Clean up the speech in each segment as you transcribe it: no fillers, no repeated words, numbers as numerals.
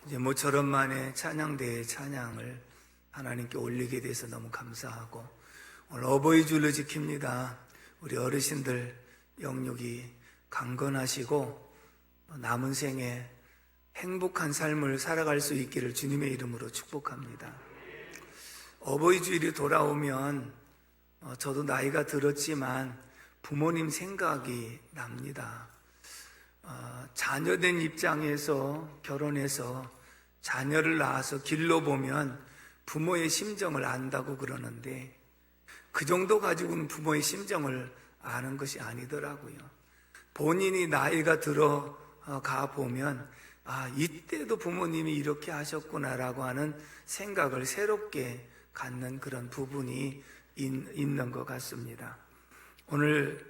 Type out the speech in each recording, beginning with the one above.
이제 모처럼 만에 찬양대회 찬양을 하나님께 올리게 돼서 너무 감사하고, 오늘 어버이 주를 지킵니다. 우리 어르신들 영육이 강건하시고 남은 생에 행복한 삶을 살아갈 수 있기를 주님의 이름으로 축복합니다. 어버이 주일이 돌아오면 저도 나이가 들었지만 부모님 생각이 납니다. 자녀된 입장에서 결혼해서 자녀를 낳아서 길러 보면 부모의 심정을 안다고 그러는데, 그 정도 가지고는 부모의 심정을 아는 것이 아니더라고요. 본인이 나이가 들어가 보면 이때도 부모님이 이렇게 하셨구나라고 하는 생각을 새롭게 갖는 그런 부분이 있는 것 같습니다. 오늘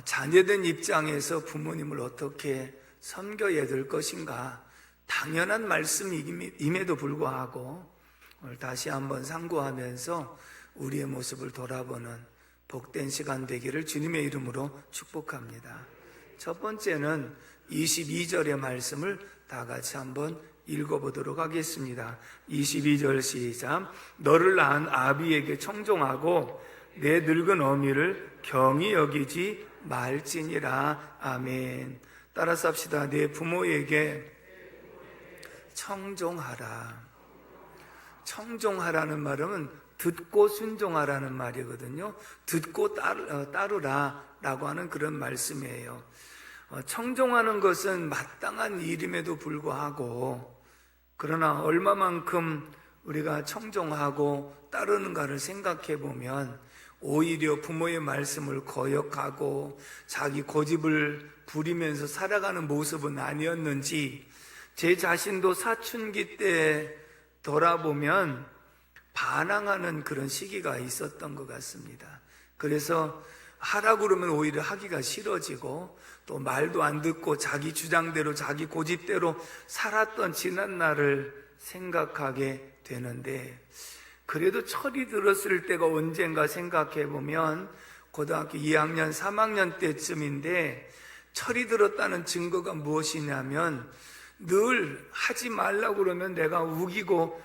자녀된 입장에서 부모님을 어떻게 섬겨야 될 것인가, 당연한 말씀임에도 불구하고 오늘 다시 한번 상고하면서 우리의 모습을 돌아보는 복된 시간 되기를 주님의 이름으로 축복합니다. 첫 번째는 22절의 말씀을 다 같이 한번 읽어보도록 하겠습니다. 22절 시작. 너를 낳은 아비에게 청종하고 내 늙은 어미를 경히 여기지 말지니라. 아멘. 따라서 합시다. 내 부모에게 청종하라. 청종하라는 말은 듣고 순종하라는 말이거든요. 듣고 따르라 라고 하는 그런 말씀이에요. 청종하는 것은 마땅한 일임에도 불구하고, 그러나 얼마만큼 우리가 청종하고 따르는가를 생각해 보면 오히려 부모의 말씀을 거역하고 자기 고집을 부리면서 살아가는 모습은 아니었는지, 제 자신도 사춘기 때 돌아보면 반항하는 그런 시기가 있었던 것 같습니다. 그래서 하라고 그러면 오히려 하기가 싫어지고, 또 말도 안 듣고 자기 주장대로 자기 고집대로 살았던 지난 날을 생각하게 되는데, 그래도 철이 들었을 때가 언젠가 생각해 보면 고등학교 2학년 3학년 때쯤인데, 철이 들었다는 증거가 무엇이냐면 늘 하지 말라고 그러면 내가 우기고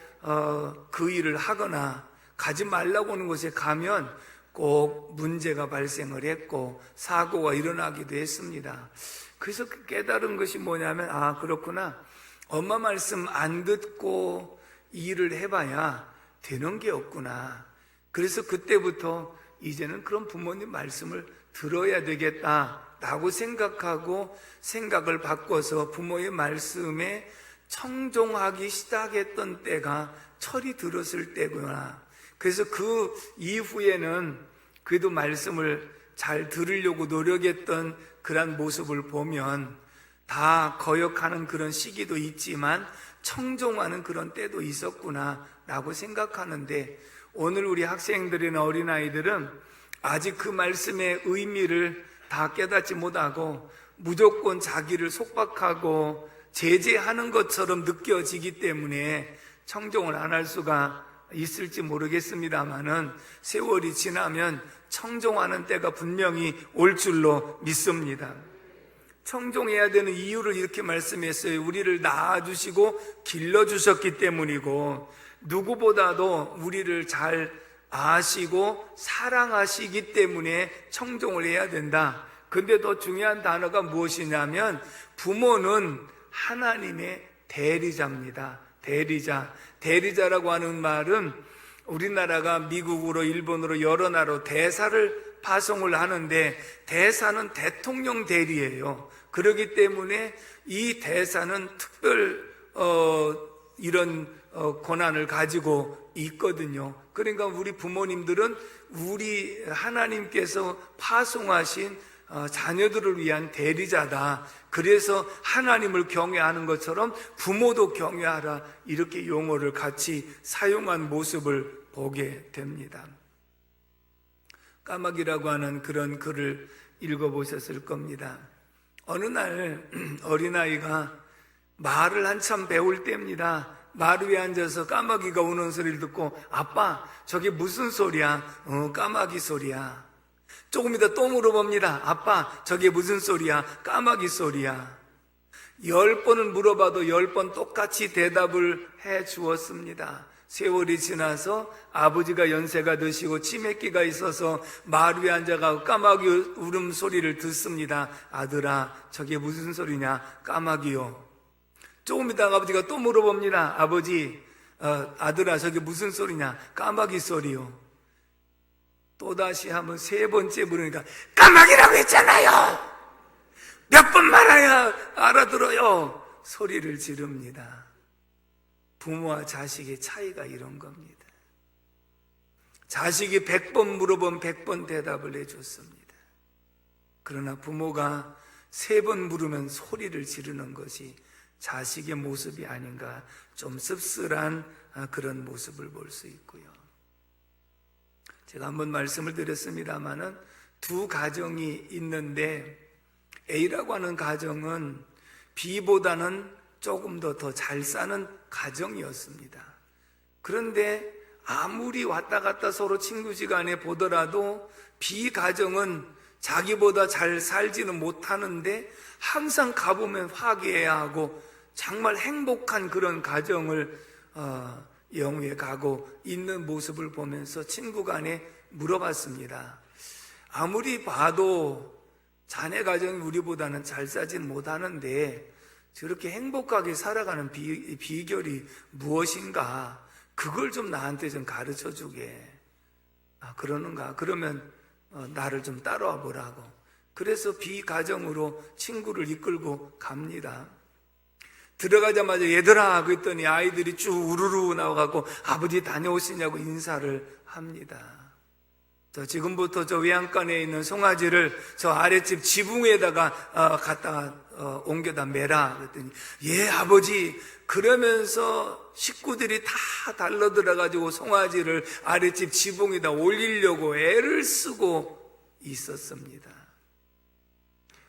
그 일을 하거나 가지 말라고 하는 곳에 가면 꼭 문제가 발생을 했고 사고가 일어나기도 했습니다. 그래서 깨달은 것이 뭐냐면, 그렇구나, 엄마 말씀 안 듣고 일을 해봐야 되는 게 없구나. 그래서 그때부터 이제는 그런 부모님 말씀을 들어야 되겠다라고 생각하고 생각을 바꿔서 부모의 말씀에 청종하기 시작했던 때가 철이 들었을 때구나. 그래서 그 이후에는 그래도 말씀을 잘 들으려고 노력했던 그런 모습을 보면 다 거역하는 그런 시기도 있지만 청종하는 그런 때도 있었구나 라고 생각하는데, 오늘 우리 학생들이나 어린아이들은 아직 그 말씀의 의미를 다 깨닫지 못하고 무조건 자기를 속박하고 제재하는 것처럼 느껴지기 때문에 청종을 안 할 수가 있을지 모르겠습니다만은, 세월이 지나면 청종하는 때가 분명히 올 줄로 믿습니다. 청종해야 되는 이유를 이렇게 말씀했어요. 우리를 낳아주시고 길러주셨기 때문이고, 누구보다도 우리를 잘 아시고 사랑하시기 때문에 청종을 해야 된다. 근데 더 중요한 단어가 무엇이냐면, 부모는 하나님의 대리자입니다. 대리자라고 하는 말은 우리나라가 미국으로 일본으로 여러 나라로 대사를 파송을 하는데, 대사는 대통령 대리예요. 그렇기 때문에 이 대사는 특별 이런 권한을 가지고 있거든요. 그러니까 우리 부모님들은 우리 하나님께서 파송하신 자녀들을 위한 대리자다. 그래서 하나님을 경외하는 것처럼 부모도 경외하라, 이렇게 용어를 같이 사용한 모습을 보게 됩니다. 까마귀라고 하는 그런 글을 읽어보셨을 겁니다. 어느 날 어린아이가 말을 한참 배울 때입니다. 말 위에 앉아서 까마귀가 우는 소리를 듣고, 아빠 저게 무슨 소리야? 까마귀 소리야. 조금 이따 또 물어봅니다. 아빠 저게 무슨 소리야? 까마귀 소리야. 10번을 물어봐도 10번 똑같이 대답을 해 주었습니다. 세월이 지나서 아버지가 연세가 드시고 치매기가 있어서 마을 위에 앉아가고 까마귀 울음소리를 듣습니다. 아들아, 저게 무슨 소리냐? 까마귀요. 조금 있다가 아버지가 또 물어봅니다. 아버지, 아들아, 저게 무슨 소리냐? 까마귀 소리요. 또다시 한번 3번째 물으니까 까마귀라고 했잖아요. 몇 번 말해야 알아들어요. 소리를 지릅니다. 부모와 자식의 차이가 이런 겁니다. 자식이 100번 물어보면 100번 대답을 해줬습니다. 그러나 부모가 3번 물으면 소리를 지르는 것이 자식의 모습이 아닌가, 좀 씁쓸한 그런 모습을 볼 수 있고요. 제가 한번 말씀을 드렸습니다마는 2 가정이 있는데 A라고 하는 가정은 B보다는 조금 더 잘 사는 가정이었습니다. 그런데 아무리 왔다 갔다 서로 친구지간에 보더라도 B 가정은 자기보다 잘 살지는 못하는데 항상 가보면 화기애애하고 정말 행복한 그런 가정을 영위해 가고 있는 모습을 보면서 친구 간에 물어봤습니다. 아무리 봐도 자네 가정이 우리보다는 잘 사진 못하는데 저렇게 행복하게 살아가는 비결이 무엇인가? 그걸 좀 나한테 좀 가르쳐 주게. 그러는가? 그러면 나를 좀 따라와 보라고. 그래서 비가정으로 친구를 이끌고 갑니다. 들어가자마자 얘들아 그랬더니 아이들이 쭉 우르르 나와갖고 아버지 다녀오시냐고 인사를 합니다. 지금부터 저 외양간에 있는 송아지를 저 아랫집 지붕에다가 갖다가 옮겨다 매라 그랬더니 예 아버지. 그러면서 식구들이 다 달려들어가지고 송아지를 아랫집 지붕에다 올리려고 애를 쓰고 있었습니다.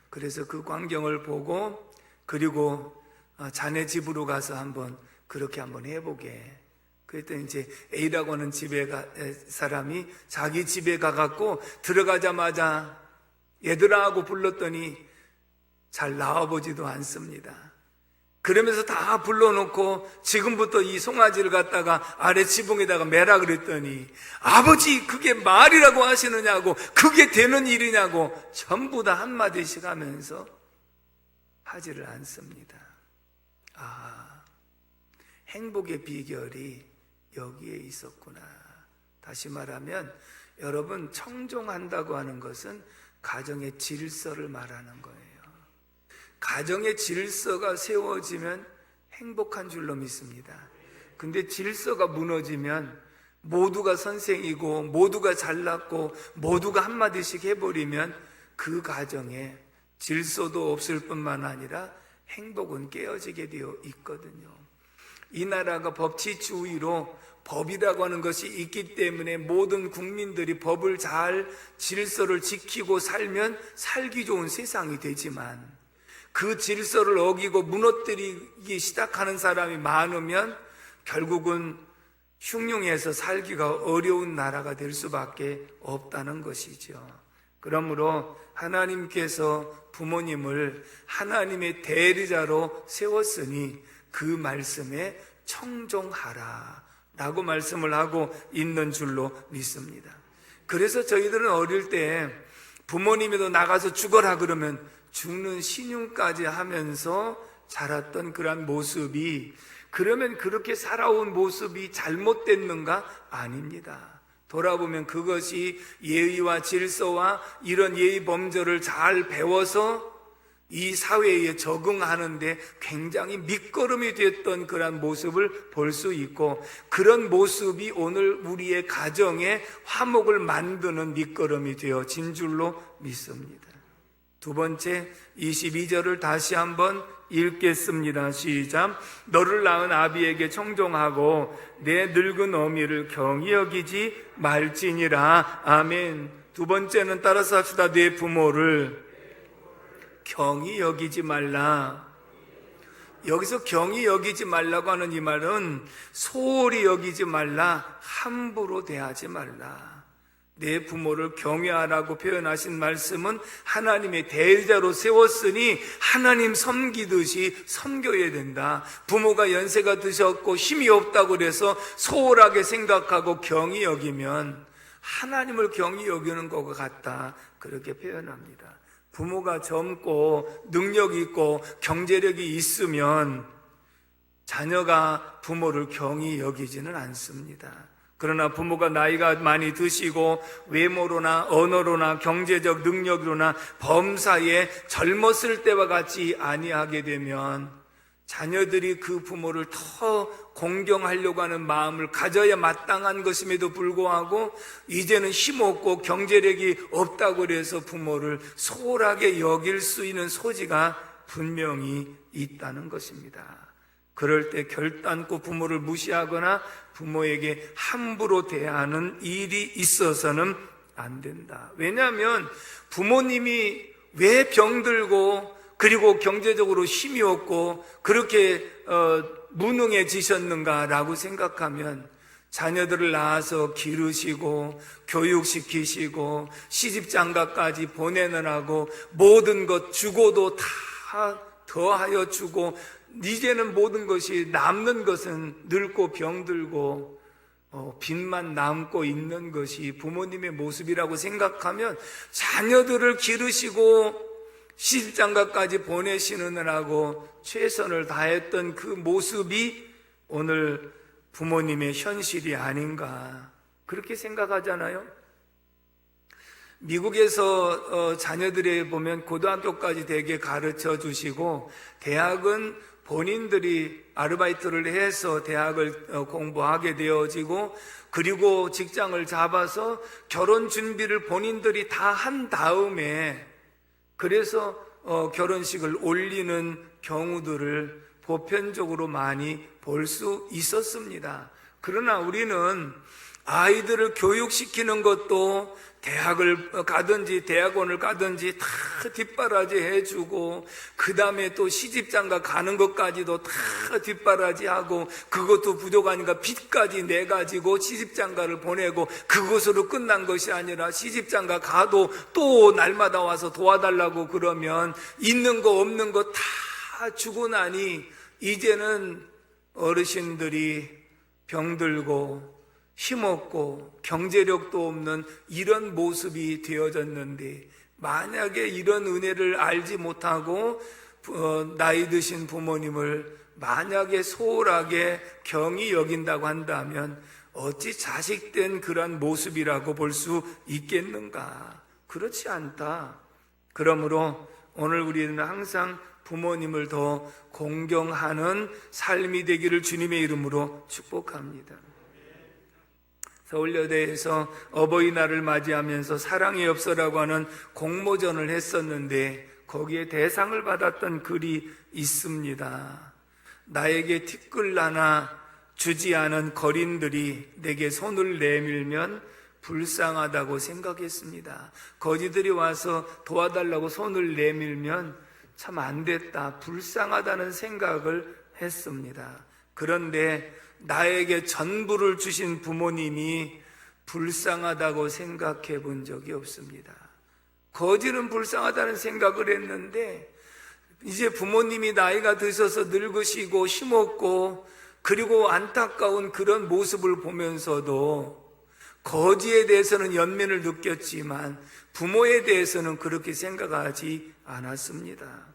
그래서 그 광경을 보고 그리고 자네 집으로 가서 그렇게 한번 해보게. 그랬더니 이제 A라고 하는 사람이 자기 집에 가갖고 들어가자마자 얘들아 하고 불렀더니 잘 나와보지도 않습니다. 그러면서 다 불러놓고 지금부터 이 송아지를 갖다가 아래 지붕에다가 매라 그랬더니 아버지 그게 말이라고 하시느냐고 그게 되는 일이냐고 전부 다 한마디씩 하면서 하지를 않습니다. 행복의 비결이 여기에 있었구나. 다시 말하면 여러분 청종한다고 하는 것은 가정의 질서를 말하는 거예요. 가정의 질서가 세워지면 행복한 줄로 믿습니다. 근데 질서가 무너지면 모두가 선생이고 모두가 잘났고 모두가 한마디씩 해버리면 그 가정에 질서도 없을 뿐만 아니라 행복은 깨어지게 되어 있거든요. 이 나라가 법치주의로 법이라고 하는 것이 있기 때문에 모든 국민들이 법을 잘 질서를 지키고 살면 살기 좋은 세상이 되지만 그 질서를 어기고 무너뜨리기 시작하는 사람이 많으면 결국은 흉흉해서 살기가 어려운 나라가 될 수밖에 없다는 것이죠. 그러므로 하나님께서 부모님을 하나님의 대리자로 세웠으니 그 말씀에 청종하라 라고 말씀을 하고 있는 줄로 믿습니다. 그래서 저희들은 어릴 때 부모님이도 나가서 죽어라 그러면 죽는 신용까지 하면서 자랐던 그런 모습이 그러면 그렇게 살아온 모습이 잘못됐는가? 아닙니다. 돌아보면 그것이 예의와 질서와 이런 예의 범절을 잘 배워서 이 사회에 적응하는데 굉장히 밑거름이 됐던 그런 모습을 볼 수 있고 그런 모습이 오늘 우리의 가정에 화목을 만드는 밑거름이 되어진 줄로 믿습니다. 2번째 22절을 다시 한번 읽겠습니다. 시작. 너를 낳은 아비에게 청종하고 내 늙은 어미를 경히 여기지 말지니라. 아멘. 2번째는 따라서 합시다. 내 부모를 경히 여기지 말라. 여기서 경히 여기지 말라고 하는 이 말은 소홀히 여기지 말라, 함부로 대하지 말라. 내 부모를 경외하라고 표현하신 말씀은 하나님의 대리자로 세웠으니 하나님 섬기듯이 섬겨야 된다. 부모가 연세가 드셨고 힘이 없다고 그래서 소홀하게 생각하고 경히 여기면 하나님을 경히 여기는 것과 같다. 그렇게 표현합니다. 부모가 젊고 능력 있고 경제력이 있으면 자녀가 부모를 경히 여기지는 않습니다. 그러나 부모가 나이가 많이 드시고 외모로나 언어로나 경제적 능력으로나 범사에 젊었을 때와 같이 아니하게 되면 자녀들이 그 부모를 더 공경하려고 하는 마음을 가져야 마땅한 것임에도 불구하고 이제는 힘없고 경제력이 없다고 해서 부모를 소홀하게 여길 수 있는 소지가 분명히 있다는 것입니다. 그럴 때 결단코 부모를 무시하거나 부모에게 함부로 대하는 일이 있어서는 안 된다. 왜냐하면 부모님이 왜 병들고 그리고 경제적으로 힘이 없고 그렇게 무능해지셨는가라고 생각하면 자녀들을 낳아서 기르시고 교육시키시고 시집장가까지 보내느라고 모든 것 주고도 다 더하여 주고 이제는 모든 것이 남는 것은 늙고 병들고 빚만 남고 있는 것이 부모님의 모습이라고 생각하면 자녀들을 기르시고 시집장가까지 보내시느라고 최선을 다했던 그 모습이 오늘 부모님의 현실이 아닌가 그렇게 생각하잖아요. 미국에서 자녀들이 보면 고등학교까지 되게 가르쳐 주시고 대학은 본인들이 아르바이트를 해서 대학을 공부하게 되어지고 그리고 직장을 잡아서 결혼 준비를 본인들이 다 한 다음에 그래서 결혼식을 올리는 경우들을 보편적으로 많이 볼 수 있었습니다. 그러나 우리는 아이들을 교육시키는 것도 대학을 가든지 대학원을 가든지 다 뒷바라지 해주고 그 다음에 또 시집장가 가는 것까지도 다 뒷바라지 하고 그것도 부족하니까 빚까지 내가지고 시집장가를 보내고 그것으로 끝난 것이 아니라 시집장가 가도 또 날마다 와서 도와달라고 그러면 있는 거 없는 거 다 주고 나니 이제는 어르신들이 병들고 힘없고 경제력도 없는 이런 모습이 되어졌는데 만약에 이런 은혜를 알지 못하고 나이 드신 부모님을 만약에 소홀하게 경히 여긴다고 한다면 어찌 자식된 그런 모습이라고 볼 수 있겠는가? 그렇지 않다. 그러므로 오늘 우리는 항상 부모님을 더 공경하는 삶이 되기를 주님의 이름으로 축복합니다. 서울여대에서 어버이날을 맞이하면서 사랑의 엽서라고 하는 공모전을 했었는데 거기에 대상을 받았던 글이 있습니다. 나에게 티끌 하나 주지 않은 거린들이 내게 손을 내밀면 불쌍하다고 생각했습니다. 거지들이 와서 도와달라고 손을 내밀면 참 안 됐다, 불쌍하다는 생각을 했습니다. 그런데 나에게 전부를 주신 부모님이 불쌍하다고 생각해 본 적이 없습니다. 거지는 불쌍하다는 생각을 했는데 이제 부모님이 나이가 드셔서 늙으시고 힘없고 그리고 안타까운 그런 모습을 보면서도 거지에 대해서는 연민을 느꼈지만 부모에 대해서는 그렇게 생각하지 않았습니다.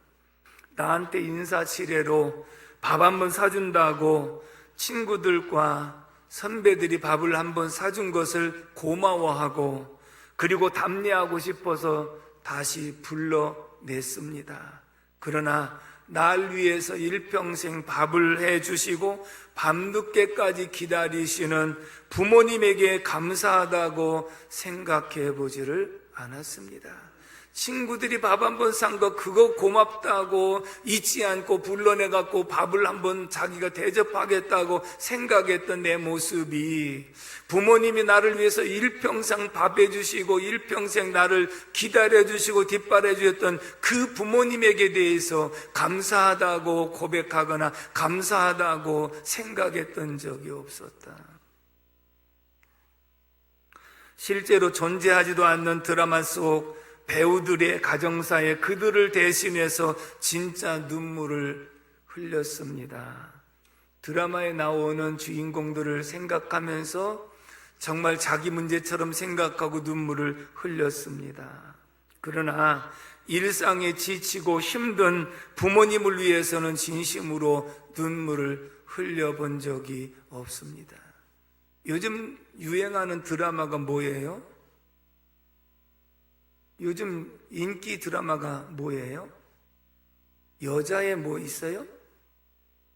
나한테 인사치레로 밥 한번 사준다고 친구들과 선배들이 밥을 한번 사준 것을 고마워하고 그리고 답례하고 싶어서 다시 불러냈습니다. 그러나 날 위해서 일평생 밥을 해주시고 밤늦게까지 기다리시는 부모님에게 감사하다고 생각해 보지를 않았습니다. 친구들이 밥 한번 산 거 그거 고맙다고 잊지 않고 불러내갖고 밥을 한번 자기가 대접하겠다고 생각했던 내 모습이 부모님이 나를 위해서 일평생 밥 해주시고 일평생 나를 기다려주시고 뒷바라주셨던 그 부모님에게 대해서 감사하다고 고백하거나 감사하다고 생각했던 적이 없었다. 실제로 존재하지도 않는 드라마 속 배우들의 가정사에 그들을 대신해서 진짜 눈물을 흘렸습니다. 드라마에 나오는 주인공들을 생각하면서 정말 자기 문제처럼 생각하고 눈물을 흘렸습니다. 그러나 일상에 지치고 힘든 부모님을 위해서는 진심으로 눈물을 흘려본 적이 없습니다. 요즘 유행하는 드라마가 뭐예요? 요즘 인기 드라마가 뭐예요? 여자의 뭐 있어요?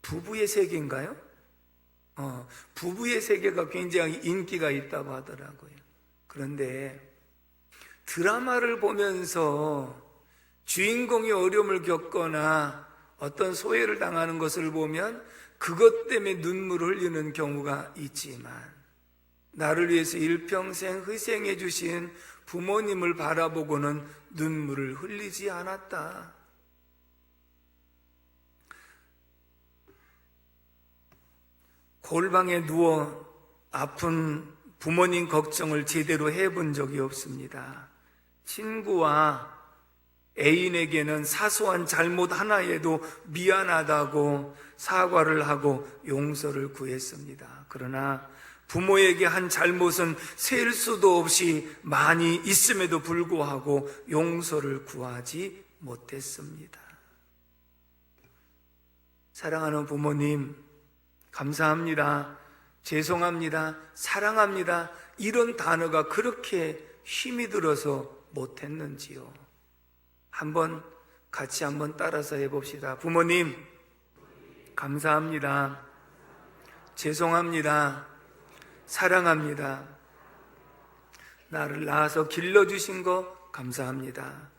부부의 세계인가요? 부부의 세계가 굉장히 인기가 있다고 하더라고요. 그런데 드라마를 보면서 주인공이 어려움을 겪거나 어떤 소외를 당하는 것을 보면 그것 때문에 눈물을 흘리는 경우가 있지만, 나를 위해서 일평생 희생해 주신 부모님을 바라보고는 눈물을 흘리지 않았다. 골방에 누워 아픈 부모님 걱정을 제대로 해본 적이 없습니다. 친구와 애인에게는 사소한 잘못 하나에도 미안하다고 사과를 하고 용서를 구했습니다. 그러나 부모에게 한 잘못은 셀 수도 없이 많이 있음에도 불구하고 용서를 구하지 못했습니다. 사랑하는 부모님, 감사합니다, 죄송합니다, 사랑합니다, 이런 단어가 그렇게 힘이 들어서 못했는지요? 같이 한번 따라서 해봅시다. 부모님, 감사합니다, 죄송합니다, 사랑합니다. 나를 낳아서 길러주신 거 감사합니다.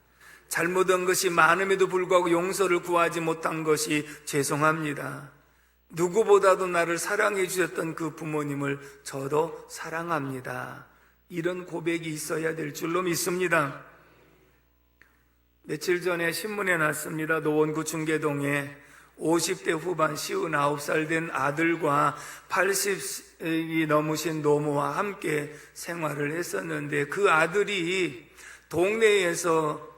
잘못한 것이 많음에도 불구하고 용서를 구하지 못한 것이 죄송합니다. 누구보다도 나를 사랑해 주셨던 그 부모님을 저도 사랑합니다. 이런 고백이 있어야 될 줄로 믿습니다. 며칠 전에 신문에 났습니다. 노원구 중계동에 50대 후반 59살 된 아들과 80이 넘으신 노모와 함께 생활을 했었는데, 그 아들이 동네에서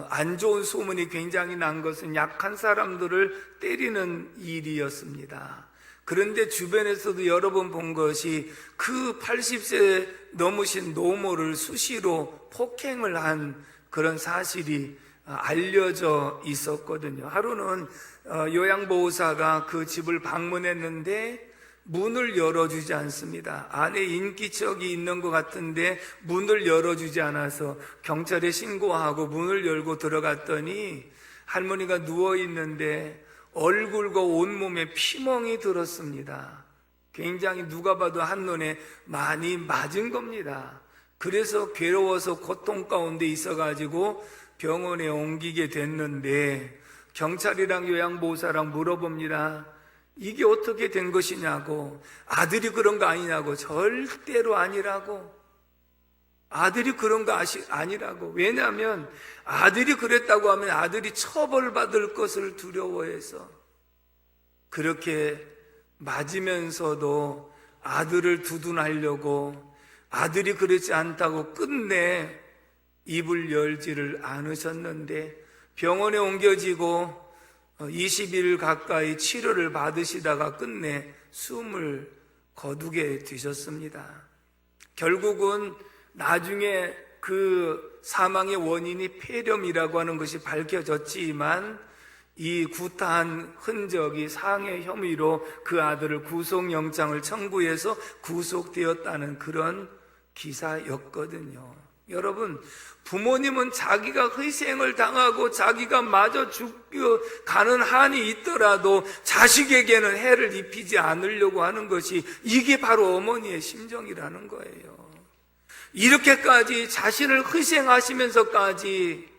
안 좋은 소문이 굉장히 난 것은 약한 사람들을 때리는 일이었습니다. 그런데 주변에서도 여러 번 본 것이 그 80세 넘으신 노모를 수시로 폭행을 한 그런 사실이 알려져 있었거든요. 하루는 요양보호사가 그 집을 방문했는데 문을 열어주지 않습니다. 안에 인기척이 있는 것 같은데 문을 열어주지 않아서 경찰에 신고하고 문을 열고 들어갔더니 할머니가 누워있는데 얼굴과 온몸에 피멍이 들었습니다. 굉장히 누가 봐도 한눈에 많이 맞은 겁니다. 그래서 괴로워서 고통 가운데 있어가지고 병원에 옮기게 됐는데, 경찰이랑 요양보호사랑 물어봅니다. 이게 어떻게 된 것이냐고. 아들이 그런 거 아니냐고. 절대로 아니라고. 아들이 그런 거 아니라고. 왜냐하면 아들이 그랬다고 하면 아들이 처벌받을 것을 두려워해서. 그렇게 맞으면서도 아들을 두둔하려고, 아들이 그렇지 않다고 끝내 입을 열지를 않으셨는데, 병원에 옮겨지고 20일 가까이 치료를 받으시다가 끝내 숨을 거두게 되셨습니다. 결국은 나중에 그 사망의 원인이 폐렴이라고 하는 것이 밝혀졌지만, 이 구타한 흔적이 상해 혐의로 그 아들을 구속영장을 청구해서 구속되었다는 그런 기사였거든요. 여러분, 부모님은 자기가 희생을 당하고 자기가 마저 죽어가는 한이 있더라도 자식에게는 해를 입히지 않으려고 하는 것이, 이게 바로 어머니의 심정이라는 거예요. 이렇게까지 자신을 희생하시면서까지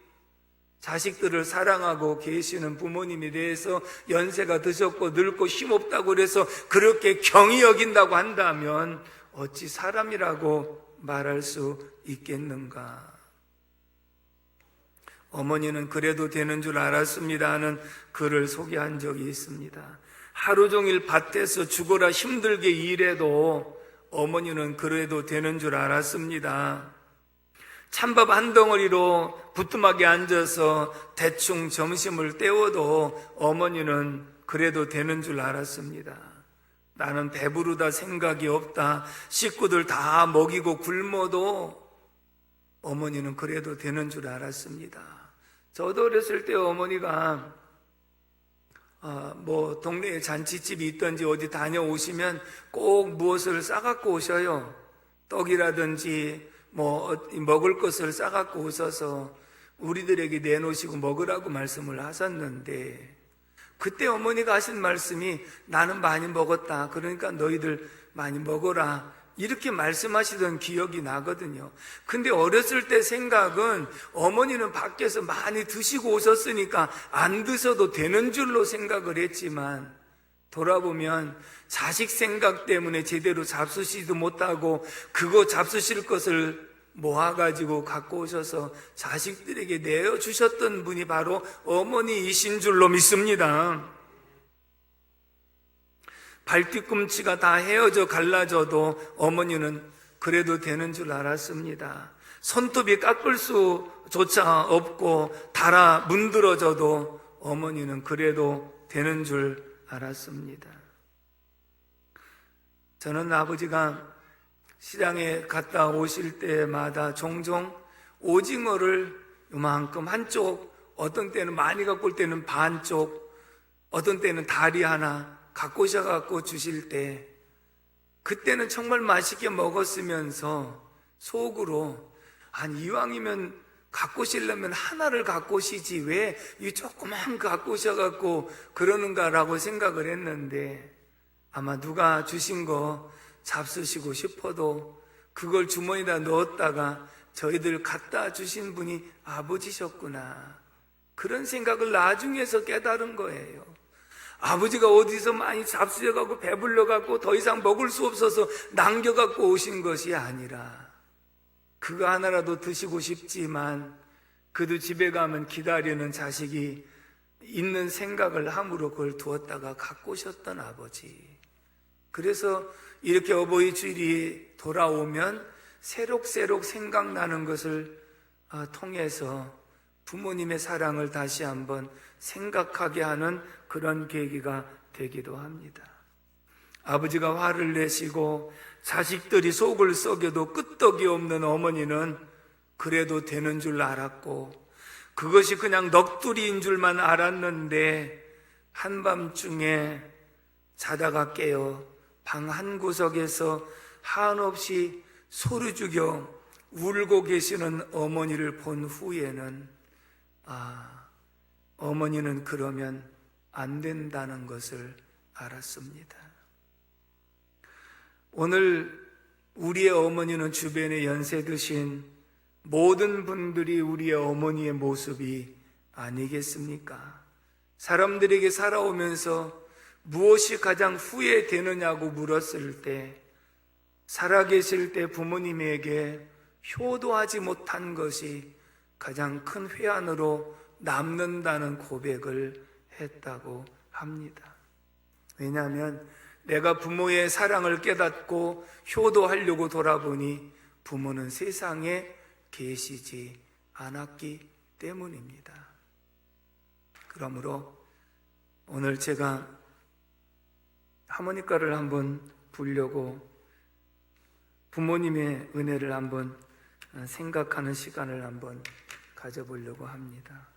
자식들을 사랑하고 계시는 부모님에 대해서 연세가 드셨고 늙고 힘없다고 그래서 그렇게 경히 여긴다고 한다면 어찌 사람이라고 말할 수 있겠는가? 어머니는 그래도 되는 줄 알았습니다 하는 글을 소개한 적이 있습니다. 하루 종일 밭에서 죽어라 힘들게 일해도 어머니는 그래도 되는 줄 알았습니다. 찬밥 한 덩어리로 부뚜막에 앉아서 대충 점심을 때워도 어머니는 그래도 되는 줄 알았습니다. 나는 배부르다 생각이 없다. 식구들 다 먹이고 굶어도 어머니는 그래도 되는 줄 알았습니다. 저도 어렸을 때 어머니가 동네에 잔치집이 있든지 어디 다녀오시면 꼭 무엇을 싸갖고 오셔요. 떡이라든지 먹을 것을 싸갖고 오셔서 우리들에게 내놓으시고 먹으라고 말씀을 하셨는데, 그때 어머니가 하신 말씀이 나는 많이 먹었다, 그러니까 너희들 많이 먹어라, 이렇게 말씀하시던 기억이 나거든요. 근데 어렸을 때 생각은 어머니는 밖에서 많이 드시고 오셨으니까 안 드셔도 되는 줄로 생각을 했지만, 돌아보면 자식 생각 때문에 제대로 잡수시지도 못하고 그거 잡수실 것을 모아가지고 갖고 오셔서 자식들에게 내어주셨던 분이 바로 어머니이신 줄로 믿습니다. 발뒤꿈치가 다 헤어져 갈라져도 어머니는 그래도 되는 줄 알았습니다. 손톱이 깎을 수조차 없고 달아 문드러져도 어머니는 그래도 되는 줄 알았습니다. 저는 아버지가 시장에 갔다 오실 때마다 종종 오징어를 요만큼 한쪽, 어떤 때는 많이 갖고 올 때는 반쪽, 어떤 때는 다리 하나 갖고 오셔갖고 주실 때, 그때는 정말 맛있게 먹었으면서 속으로 이왕이면 갖고 오시려면 하나를 갖고 오시지 왜 이 조그만 거 갖고 오셔갖고 그러는가라고 생각을 했는데, 아마 누가 주신 거 잡수시고 싶어도 그걸 주머니에다 넣었다가 저희들 갖다 주신 분이 아버지셨구나, 그런 생각을 나중에서 깨달은 거예요. 아버지가 어디서 많이 잡수셔갖고 배불러갖고 더 이상 먹을 수 없어서 남겨갖고 오신 것이 아니라, 그거 하나라도 드시고 싶지만 그도 집에 가면 기다리는 자식이 있는 생각을 함으로 그걸 두었다가 갖고 오셨던 아버지. 그래서 이렇게 어버이 주일이 돌아오면 새록새록 생각나는 것을 통해서 부모님의 사랑을 다시 한번 생각하게 하는 그런 계기가 되기도 합니다. 아버지가 화를 내시고 자식들이 속을 썩여도 끄떡이 없는 어머니는 그래도 되는 줄 알았고, 그것이 그냥 넋두리인 줄만 알았는데, 한밤중에 자다가 깨어 방 한 구석에서 한없이 소리 죽여 울고 계시는 어머니를 본 후에는 어머니는 그러면 안 된다는 것을 알았습니다. 오늘 우리의 어머니는 주변에 연세 드신 모든 분들이 우리의 어머니의 모습이 아니겠습니까? 사람들에게 살아오면서 무엇이 가장 후회되느냐고 물었을 때, 살아계실 때 부모님에게 효도하지 못한 것이 가장 큰 회한으로 남는다는 고백을 했다고 합니다. 왜냐하면 내가 부모의 사랑을 깨닫고 효도하려고 돌아보니 부모는 세상에 계시지 않았기 때문입니다. 그러므로 오늘 제가 하모니카를 한번 부려고 부모님의 은혜를 한번 생각하는 시간을 한번 가져보려고 합니다.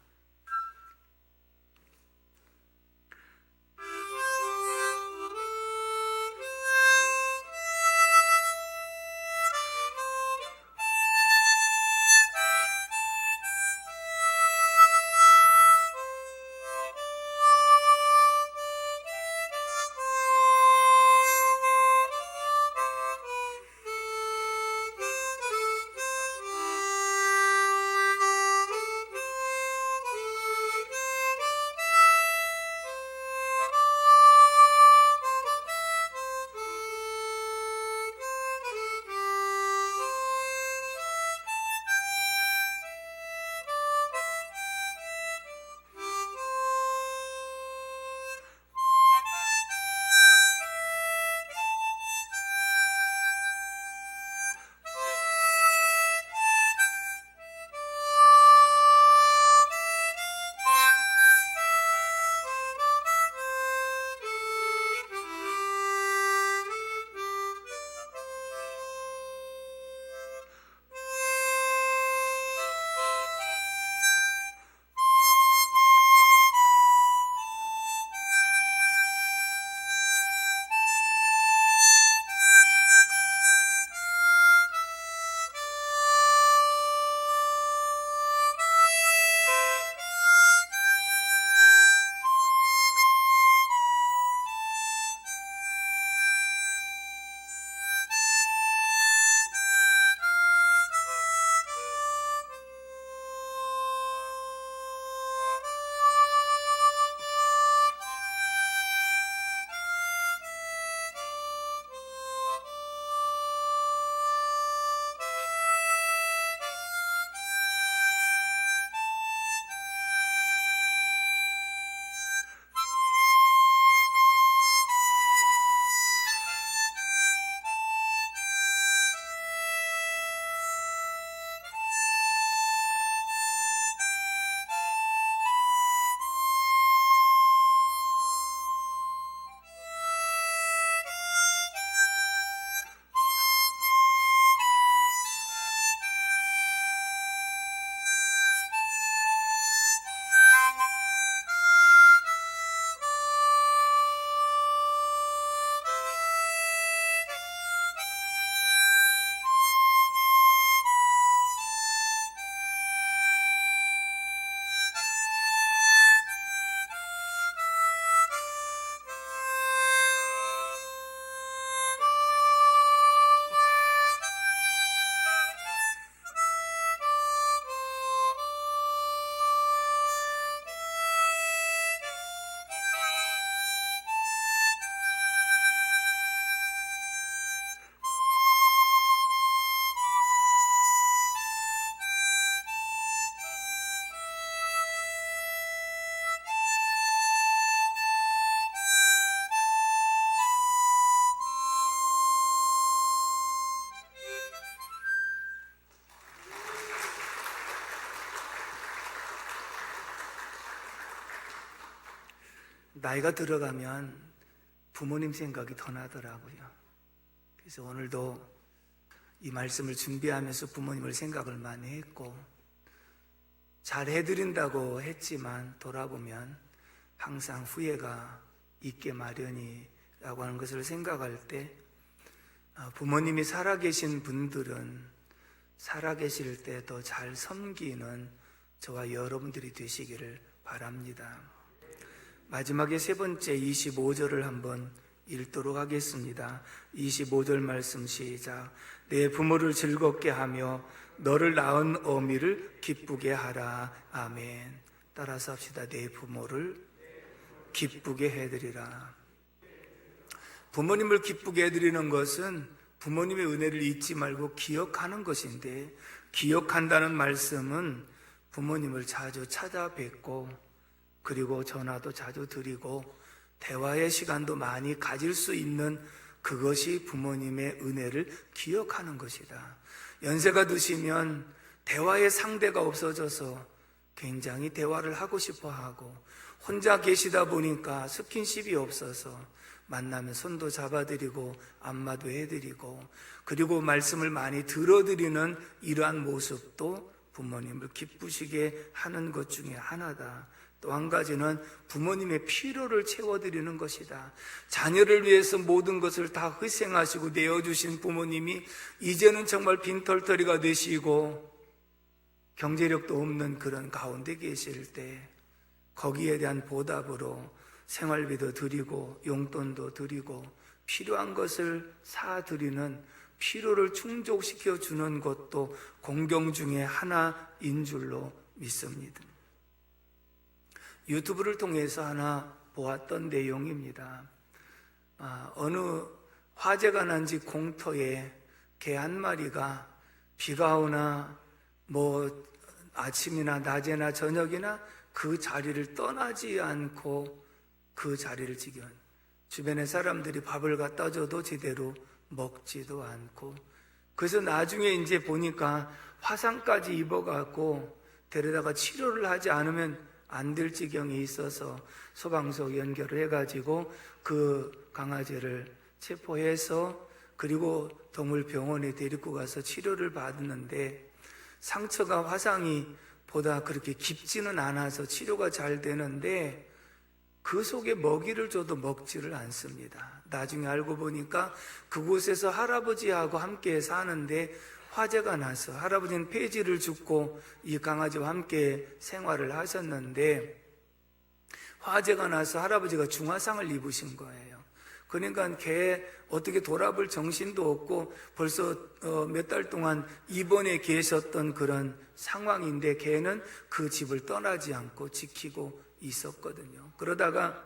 나이가 들어가면 부모님 생각이 더 나더라고요. 그래서 오늘도 이 말씀을 준비하면서 부모님을 생각을 많이 했고, 잘 해드린다고 했지만 돌아보면 항상 후회가 있게 마련이라고 하는 것을 생각할 때, 부모님이 살아계신 분들은 살아계실 때 더 잘 섬기는 저와 여러분들이 되시기를 바랍니다. 마지막에 세 번째 25절을 한번 읽도록 하겠습니다. 25절 말씀 시작. 내 부모를 즐겁게 하며 너를 낳은 어미를 기쁘게 하라. 아멘. 따라서 합시다. 내 부모를 기쁘게 해드리라. 부모님을 기쁘게 해드리는 것은 부모님의 은혜를 잊지 말고 기억하는 것인데, 기억한다는 말씀은 부모님을 자주 찾아뵙고, 그리고 전화도 자주 드리고 대화의 시간도 많이 가질 수 있는 그것이 부모님의 은혜를 기억하는 것이다. 연세가 드시면 대화의 상대가 없어져서 굉장히 대화를 하고 싶어 하고, 혼자 계시다 보니까 스킨십이 없어서 만나면 손도 잡아드리고 안마도 해드리고, 그리고 말씀을 많이 들어드리는 이러한 모습도 부모님을 기쁘시게 하는 것 중에 하나다. 또 한 가지는 부모님의 필요를 채워드리는 것이다. 자녀를 위해서 모든 것을 다 희생하시고 내어주신 부모님이 이제는 정말 빈털터리가 되시고 경제력도 없는 그런 가운데 계실 때, 거기에 대한 보답으로 생활비도 드리고 용돈도 드리고 필요한 것을 사드리는, 필요를 충족시켜 주는 것도 공경 중에 하나인 줄로 믿습니다. 유튜브를 통해서 하나 보았던 내용입니다. 어느 화재가 난 집 공터에 개 한 마리가 비가 오나 아침이나 낮에나 저녁이나 그 자리를 떠나지 않고 그 자리를 지켜, 주변의 사람들이 밥을 갖다 줘도 제대로 먹지도 않고, 그래서 나중에 이제 보니까 화상까지 입어갖고 데려다가 치료를 하지 않으면 안 될 지경이 있어서 소방서 연결을 해가지고 그 강아지를 체포해서, 그리고 동물병원에 데리고 가서 치료를 받았는데, 상처가 화상이 보다 그렇게 깊지는 않아서 치료가 잘 되는데 그 속에 먹이를 줘도 먹지를 않습니다. 나중에 알고 보니까 그곳에서 할아버지하고 함께 사는데 화재가 나서 할아버지는 폐지를 죽고 이 강아지와 함께 생활을 하셨는데, 화재가 나서 할아버지가 중화상을 입으신 거예요. 그러니까 개 어떻게 돌아볼 정신도 없고 벌써 몇 달 동안 입원해 계셨던 그런 상황인데, 개는 그 집을 떠나지 않고 지키고 있었거든요. 그러다가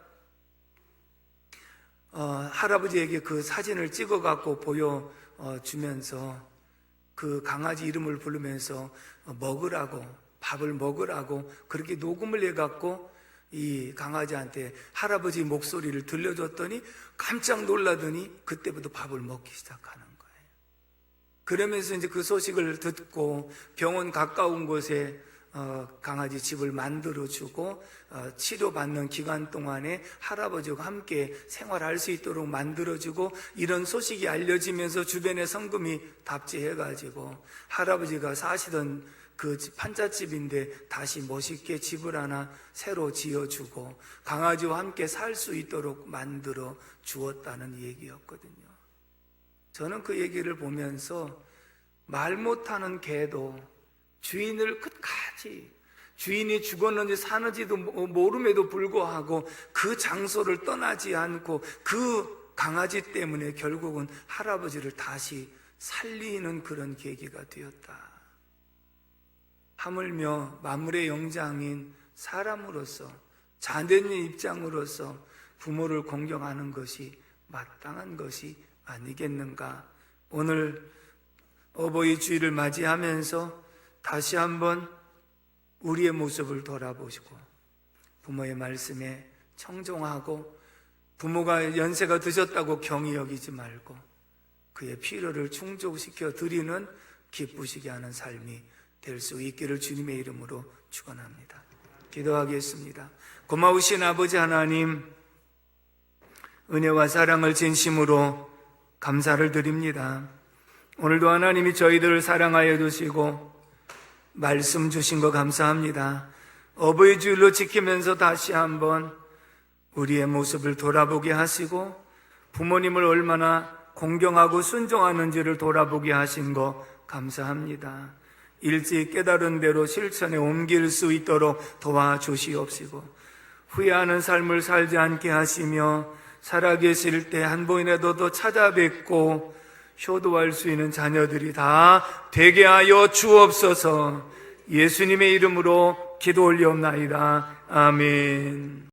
할아버지에게 그 사진을 찍어 갖고 보여주면서 그 강아지 이름을 부르면서 먹으라고, 밥을 먹으라고 그렇게 녹음을 해갖고 이 강아지한테 할아버지 목소리를 들려줬더니 깜짝 놀라더니 그때부터 밥을 먹기 시작하는 거예요. 그러면서 이제 그 소식을 듣고 병원 가까운 곳에 강아지 집을 만들어주고 치료받는 기간 동안에 할아버지와 함께 생활할 수 있도록 만들어주고, 이런 소식이 알려지면서 주변에 성금이 답지해가지고 할아버지가 사시던 그 판잣집인데 다시 멋있게 집을 하나 새로 지어주고 강아지와 함께 살 수 있도록 만들어 주었다는 얘기였거든요. 저는 그 얘기를 보면서 말 못하는 개도 주인을 끝까지, 주인이 죽었는지 사는지도 모름에도 불구하고 그 장소를 떠나지 않고 그 강아지 때문에 결국은 할아버지를 다시 살리는 그런 계기가 되었다. 하물며 만물의 영장인 사람으로서, 자녀의 입장으로서 부모를 공경하는 것이 마땅한 것이 아니겠는가. 오늘 어버이 주일을 맞이하면서 다시 한번 우리의 모습을 돌아보시고 부모의 말씀에 청종하고, 부모가 연세가 드셨다고 경히 여기지 말고 그의 필요를 충족시켜 드리는 기쁘시게 하는 삶이 될 수 있기를 주님의 이름으로 축원합니다. 기도하겠습니다. 고마우신 아버지 하나님, 은혜와 사랑을 진심으로 감사를 드립니다. 오늘도 하나님이 저희들을 사랑하여 주시고 말씀 주신 거 감사합니다. 어버이 주일로 지키면서 다시 한번 우리의 모습을 돌아보게 하시고 부모님을 얼마나 공경하고 순종하는지를 돌아보게 하신 거 감사합니다. 일찍 깨달은 대로 실천에 옮길 수 있도록 도와주시옵시고 후회하는 삶을 살지 않게 하시며 살아계실 때 한 번이라도 더 찾아뵙고 효도할 수 있는 자녀들이 다 되게 하여 주옵소서. 예수님의 이름으로 기도 올리옵나이다. 아멘.